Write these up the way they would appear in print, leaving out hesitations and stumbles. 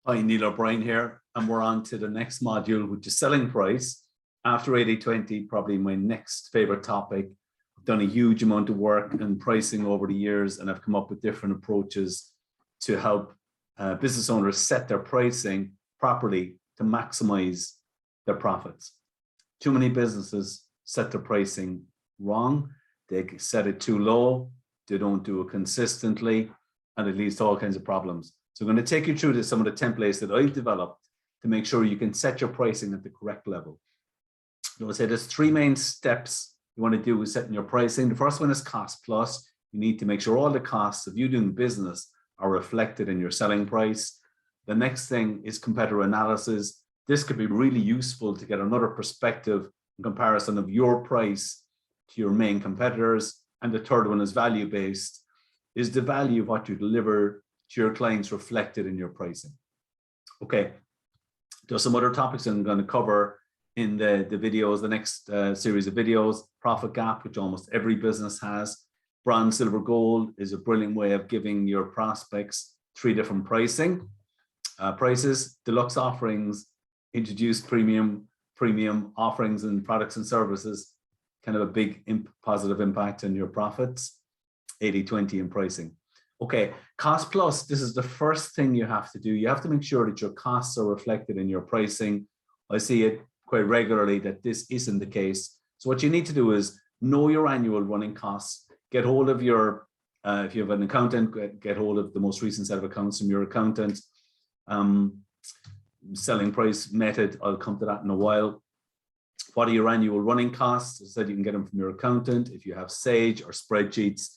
Hi, Neil O'Brien here, and we're on to the next module, which is selling price. After 80-20, probably my next favorite topic. I've done a huge amount of work in pricing over the years, and I've come up with different approaches to help business owners set their pricing properly to maximize their profits. Too many businesses set their pricing wrong. They set it too low. They don't do it consistently, and it leads to all kinds of problems. So I'm going to take you through some of the templates that I've developed to make sure you can set your pricing at the correct level. I would say there's three main steps you want to do with setting your pricing. The first one is cost plus. You need to make sure all the costs of you doing business are reflected in your selling price. The next thing is competitor analysis. This could be really useful to get another perspective in comparison of your price to your main competitors. And the third one is value-based. Is the value of what you deliver to your clients reflected in your pricing? Okay, there's some other topics I'm going to cover in the videos, the next series of videos. Profit gap, which almost every business has. Bronze, silver, gold is a brilliant way of giving your prospects three different prices. Deluxe offerings, introduced premium offerings and products and services, kind of a big positive impact on your profits. 80-20 in pricing. Okay, cost plus, this is the first thing you have to do. You have to make sure that your costs are reflected in your pricing. I see it quite regularly that this isn't the case. So what you need to do is know your annual running costs, get hold of your, if you have an accountant, get hold of the most recent set of accounts from your accountant. Selling price method, I'll come to that in a while. What are your annual running costs? As I said, you can get them from your accountant. If you have Sage or spreadsheets,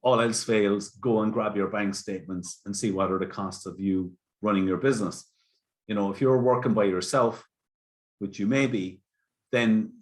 all else fails, go and grab your bank statements and see what are the costs of you running your business. You know, if you're working by yourself, which you may be, then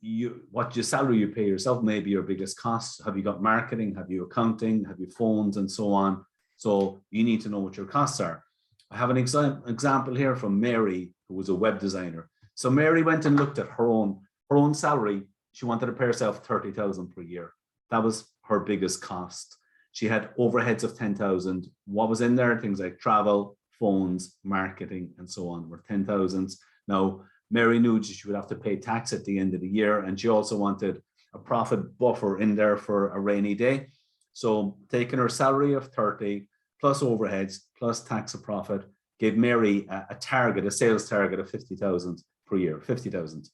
what your salary you pay yourself may be your biggest cost. Have you got marketing? Have you accounting? Have you phones and so on? So you need to know what your costs are. I have an example here from Mary, who was a web designer. So Mary went and looked at her own salary. She wanted to pay herself 30,000 per year. That was her biggest cost. She had overheads of 10,000. What was in there? Things like travel, phones, marketing, and so on were 10,000s. Now, Mary knew she would have to pay tax at the end of the year, and she also wanted a profit buffer in there for a rainy day. So taking her salary of 30 plus overheads plus tax of profit gave Mary a target, a sales target of 50,000 per year, 50,000.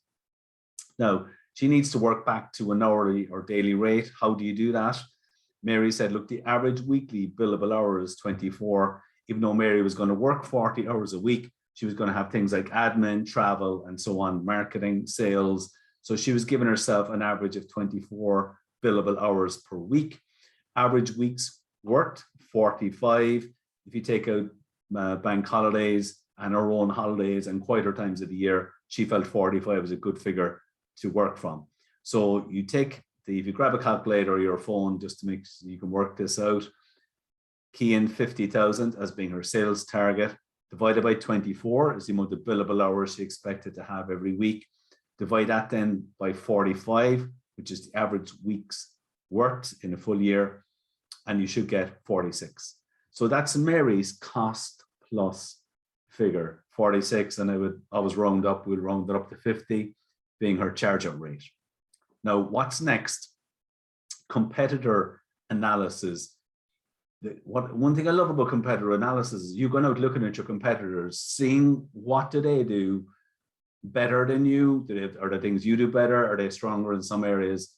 Now, she needs to work back to an hourly or daily rate. How do you do that? Mary said, look, the average weekly billable hour is 24. Even though Mary was going to work 40 hours a week, she was going to have things like admin, travel, and so on, marketing, sales. So she was giving herself an average of 24 billable hours per week. Average weeks worked 45. If you take out bank holidays and her own holidays and quieter times of the year, she felt 45 was a good figure to work from. So you take if you grab a calculator or your phone just to make sure you can work this out, key in 50,000 as being her sales target, divided by 24 is the amount of billable hours she expected to have every week. Divide that then by 45, which is the average weeks worked in a full year, and you should get 46. So that's Mary's cost plus figure, 46, and I would always round up, we'll round it up to 50, being her charge out rate. Now, what's next? Competitor analysis. One thing I love about competitor analysis is you going out looking at your competitors, seeing what do they do better than you? Are there things you do better? Are they stronger in some areas?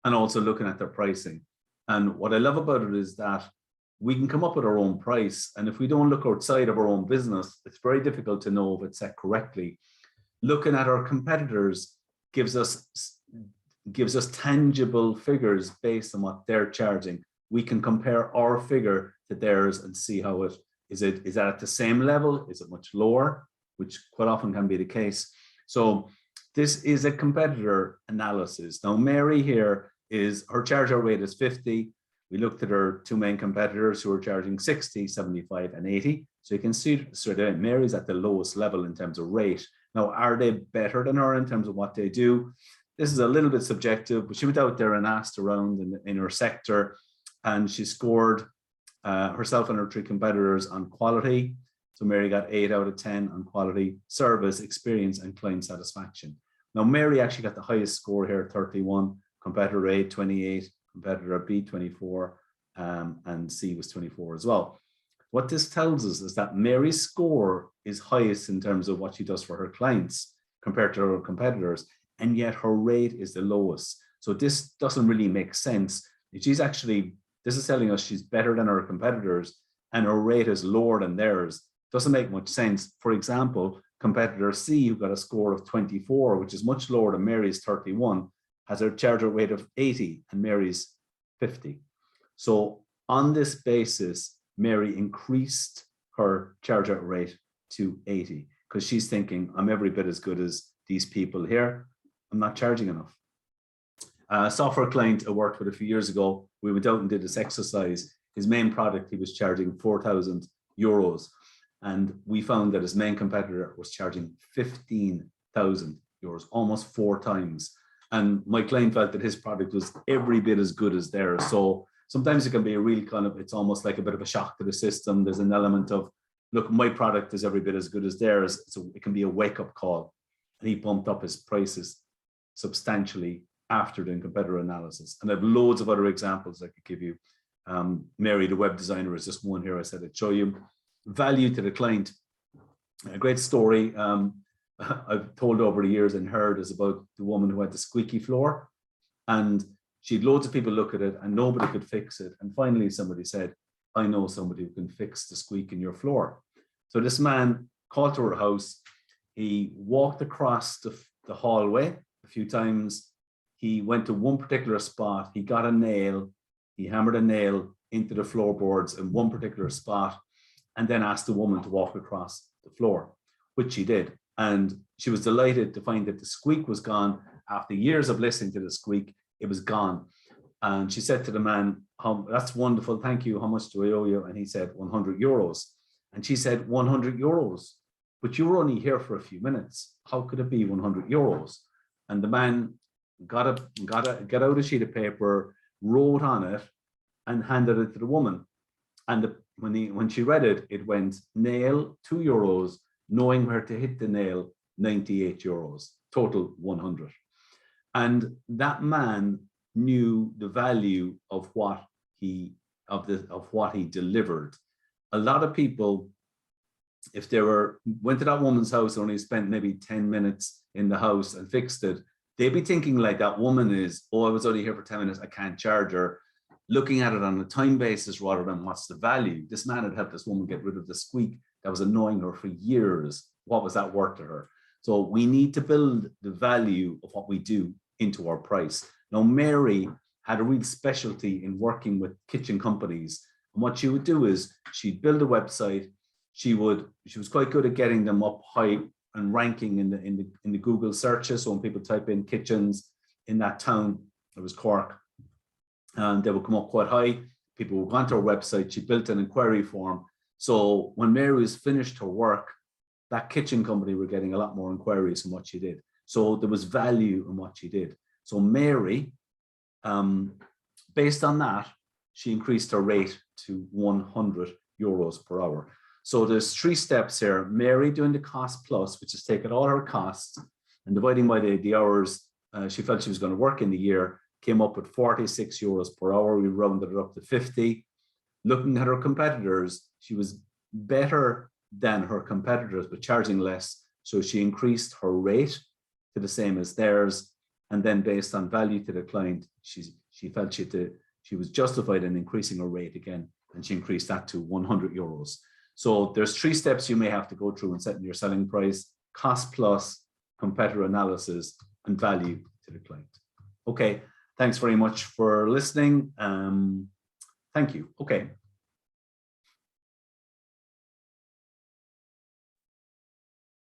And also looking at their pricing. And what I love about it is that we can come up with our own price. And if we don't look outside of our own business, it's very difficult to know if it's set correctly. Looking at our competitors gives us tangible figures based on what they're charging. We can compare our figure to theirs and see how is that at the same level? Is it much lower? Which quite often can be the case. So this is a competitor analysis. Now Mary here her charge out rate is 50. We looked at her two main competitors who are charging 60, 75, and 80. So you can see Mary's at the lowest level in terms of rate. Now, are they better than her in terms of what they do? This is a little bit subjective, but she went out there and asked around in her sector, and she scored herself and her 3 competitors on quality. So Mary got 8 out of 10 on quality, service, experience, and client satisfaction. Now, Mary actually got the highest score here, 31, competitor A, 28, competitor B, 24, and C was 24 as well. What this tells us is that Mary's score is highest in terms of what she does for her clients compared to her competitors, and yet her rate is the lowest. So this doesn't really make sense. She's actually, this is telling us she's better than her competitors and her rate is lower than theirs. Doesn't make much sense. For example, competitor C, who got a score of 24, which is much lower than Mary's 31, has a charge out rate of 80 and Mary's 50. So on this basis, Mary increased her charge out rate to 80 because she's thinking, I'm every bit as good as these people here. I'm not charging enough. A software client I worked with a few years ago, we went out and did this exercise. His main product, he was charging 4,000 euros. And we found that his main competitor was charging 15,000 euros, almost 4 times. And my client felt that his product was every bit as good as theirs. So sometimes it can be a real kind of, it's almost like a bit of a shock to the system. There's an element of, look, my product is every bit as good as theirs. So it can be a wake-up call. And he bumped up his prices substantially after doing competitor analysis. And I have loads of other examples I could give you. Mary, the web designer, is just one here I said I'd show you. Value to the client. A great story I've told over the years and heard is about the woman who had the squeaky floor. And she had loads of people look at it and nobody could fix it. And finally, somebody said, I know somebody who can fix the squeak in your floor. So this man called to her house. He walked across the hallway a few times. He went to one particular spot. He got a nail. He hammered a nail into the floorboards in one particular spot and then asked the woman to walk across the floor, which she did. And she was delighted to find that the squeak was gone. After years of listening to the squeak, it was gone. And she said to the man, that's wonderful, thank you, how much do I owe you? And he said, 100 euros. And she said, 100 euros, but you were only here for a few minutes. How could it be 100 euros? And the man got out a sheet of paper, wrote on it, and handed it to the woman. And when she read it, it went nail, 2 euros, knowing where to hit the nail, 98 euros, total 100. And that man knew the value of what he delivered. A lot of people, if they went to that woman's house and only spent maybe 10 minutes in the house and fixed it, they'd be thinking like that woman is, oh, I was only here for 10 minutes, I can't charge her. Looking at it on a time basis rather than what's the value. This man had helped this woman get rid of the squeak that was annoying her for years. What was that worth to her? So we need to build the value of what we do into our price. Now, Mary had a real specialty in working with kitchen companies. And what she would do is she'd build a website. She was quite good at getting them up high and ranking in the Google searches. So when people type in kitchens in that town, it was Cork, and they would come up quite high. People would go onto her website. She built an inquiry form. So when Mary was finished her work, that kitchen company were getting a lot more inquiries from what she did. So there was value in what she did. So Mary, based on that, she increased her rate to 100 euros per hour. So there's 3 steps here. Mary doing the cost plus, which is taking all her costs and dividing by the hours she felt she was going to work in the year, came up with 46 euros per hour. We rounded it up to 50. Looking at her competitors, she was better than her competitors, but charging less. So she increased her rate to the same as theirs. And then based on value to the client, she felt she was justified in increasing her rate again. And she increased that to 100 euros. So there's 3 steps you may have to go through in setting your selling price: cost plus, competitor analysis, and value to the client. Okay. Thanks very much for listening. Thank you. Okay.